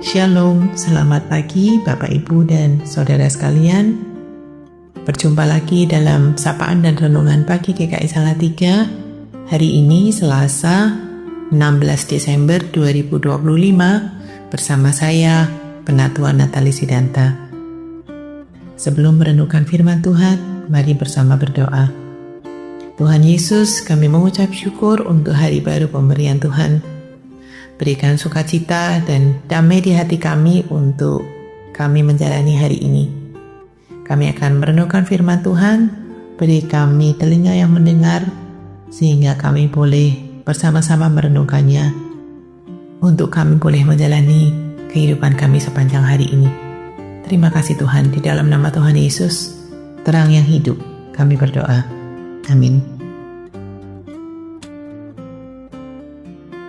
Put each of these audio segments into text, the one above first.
Shalom, selamat pagi Bapak Ibu dan Saudara sekalian. Berjumpa lagi dalam Sapaan dan Renungan Pagi GKI Salatiga. Hari ini Selasa 16 Desember 2025 bersama saya Penatua Natali Sidanta. Sebelum merenungkan firman Tuhan, mari bersama berdoa. Tuhan Yesus, kami mengucap syukur untuk hari baru pemberian Tuhan. Berikan sukacita dan damai di hati kami untuk kami menjalani hari ini. Kami akan merenungkan firman Tuhan, beri kami telinga yang mendengar, sehingga kami boleh bersama-sama merenungkannya, untuk kami boleh menjalani kehidupan kami sepanjang hari ini. Terima kasih Tuhan, di dalam nama Tuhan Yesus, terang yang hidup, kami berdoa. Amin.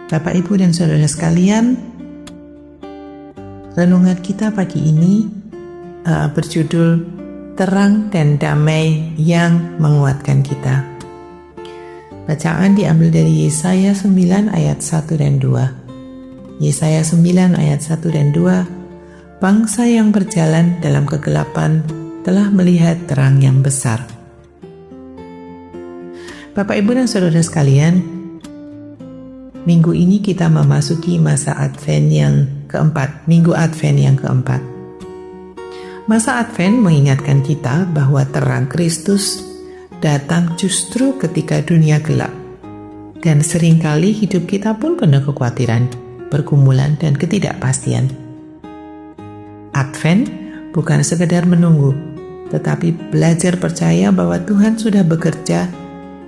Bapak, Ibu, dan Saudara sekalian, renungan kita pagi ini berjudul Terang dan Damai yang Menguatkan Kita. Bacaan diambil dari Yesaya 9 ayat 1 dan 2. Yesaya 9 ayat 1 dan 2. Bangsa yang berjalan dalam kegelapan telah melihat terang yang besar. Bapak, Ibu, dan Saudara sekalian, minggu ini kita memasuki masa Advent yang keempat, Minggu Advent yang keempat. Masa Advent mengingatkan kita bahwa terang Kristus datang justru ketika dunia gelap. Dan seringkali hidup kita pun penuh kekhawatiran, pergumulan, dan ketidakpastian. Advent bukan sekedar menunggu, tetapi belajar percaya bahwa Tuhan sudah bekerja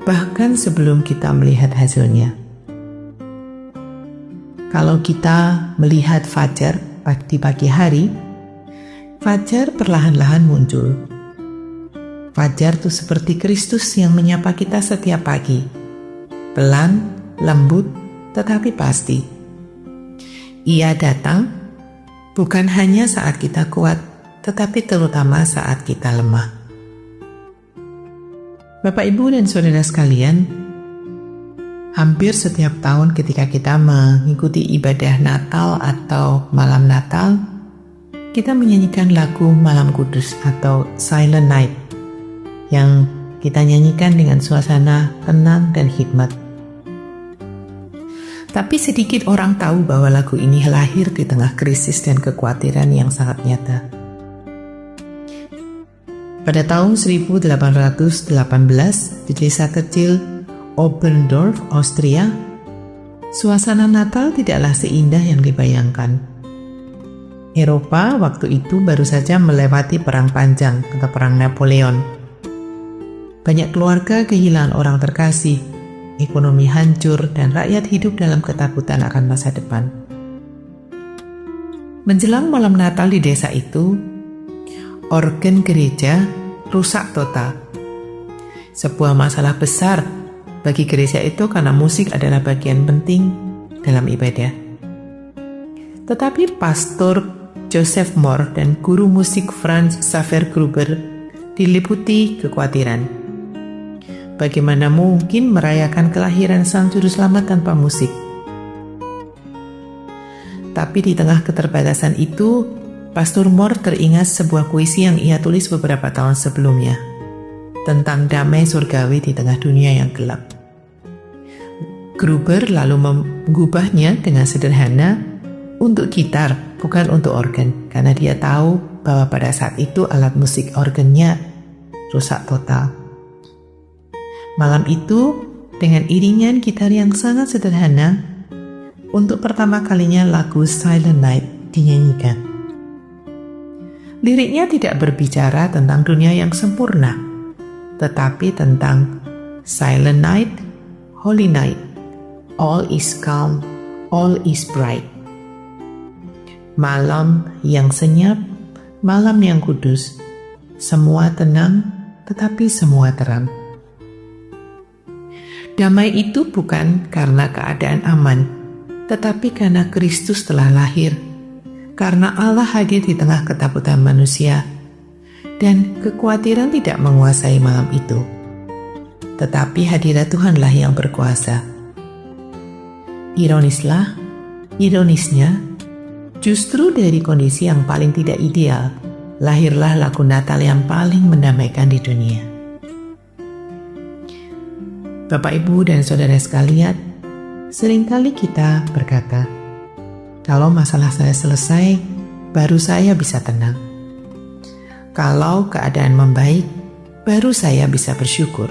bahkan sebelum kita melihat hasilnya. Kalau kita melihat fajar di pagi hari, fajar perlahan-lahan muncul. Fajar itu seperti Kristus yang menyapa kita setiap pagi. Pelan, lembut, tetapi pasti. Ia datang bukan hanya saat kita kuat, tetapi terutama saat kita lemah. Bapak, Ibu, dan Saudara sekalian, hampir setiap tahun ketika kita mengikuti ibadah Natal atau Malam Natal, kita menyanyikan lagu Malam Kudus atau Silent Night yang kita nyanyikan dengan suasana tenang dan hikmat. Tapi sedikit orang tahu bahwa lagu ini lahir di tengah krisis dan kekhawatiran yang sangat nyata. Pada tahun 1818, di desa kecil Oberndorf, Austria, suasana Natal tidaklah seindah yang dibayangkan. Eropa waktu itu baru saja melewati Perang Panjang atau Perang Napoleon. Banyak keluarga kehilangan orang terkasih, ekonomi hancur, dan rakyat hidup dalam ketakutan akan masa depan. Menjelang malam Natal di desa itu, organ gereja rusak total. Sebuah masalah besar bagi gereja itu karena musik adalah bagian penting dalam ibadah. Tetapi Pastor Joseph Mohr dan guru musik Franz Xaver Gruber diliputi kekhawatiran. Bagaimana mungkin merayakan kelahiran Sang Juru Selamat tanpa musik? Tapi di tengah keterbatasan itu, Pastor Mohr teringat sebuah puisi yang ia tulis beberapa tahun sebelumnya tentang damai surgawi di tengah dunia yang gelap. Gruber lalu mengubahnya dengan sederhana untuk gitar, bukan untuk organ, karena dia tahu bahwa pada saat itu alat musik organnya rusak total. Malam itu, dengan iringan gitar yang sangat sederhana, untuk pertama kalinya lagu Silent Night dinyanyikan. Liriknya tidak berbicara tentang dunia yang sempurna, tetapi tentang silent night, holy night, all is calm, all is bright. Malam yang senyap, malam yang kudus, semua tenang, tetapi semua terang. Damai itu bukan karena keadaan aman, tetapi karena Kristus telah lahir, karena Allah hadir di tengah ketakutan manusia, dan kekhawatiran tidak menguasai malam itu. Tetapi hadirat Tuhanlah yang berkuasa. Ironisnya, Justru dari kondisi yang paling tidak ideal, lahirlah lagu Natal yang paling mendamaikan di dunia. Bapak, Ibu, dan saudara sekalian, seringkali kita berkata, kalau masalah saya selesai, baru saya bisa tenang. Kalau keadaan membaik, baru saya bisa bersyukur.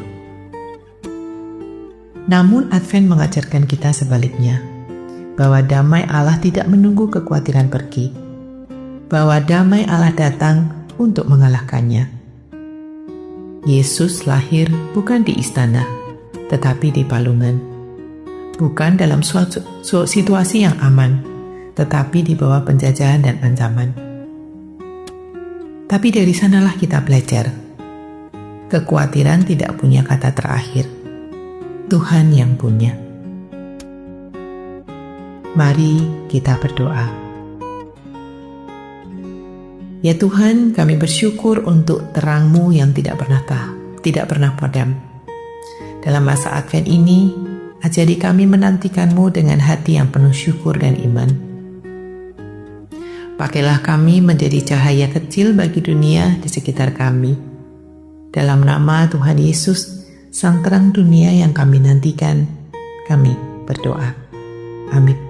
Namun Advent mengajarkan kita sebaliknya, bahwa damai Allah tidak menunggu kekhawatiran pergi, bahwa damai Allah datang untuk mengalahkannya. Yesus lahir bukan di istana, tetapi di palungan. Bukan dalam suatu situasi yang aman, tetapi di bawah penjajahan dan ancaman. Tapi dari sanalah kita belajar. Kekhawatiran tidak punya kata terakhir. Tuhan yang punya. Mari kita berdoa. Ya Tuhan, kami bersyukur untuk terang-Mu yang tidak pernah padam. Dalam masa Advent ini, ajari kami menantikan-Mu dengan hati yang penuh syukur dan iman. Pakailah kami menjadi cahaya kecil bagi dunia di sekitar kami. Dalam nama Tuhan Yesus, Sang Terang dunia yang kami nantikan, kami berdoa. Amin.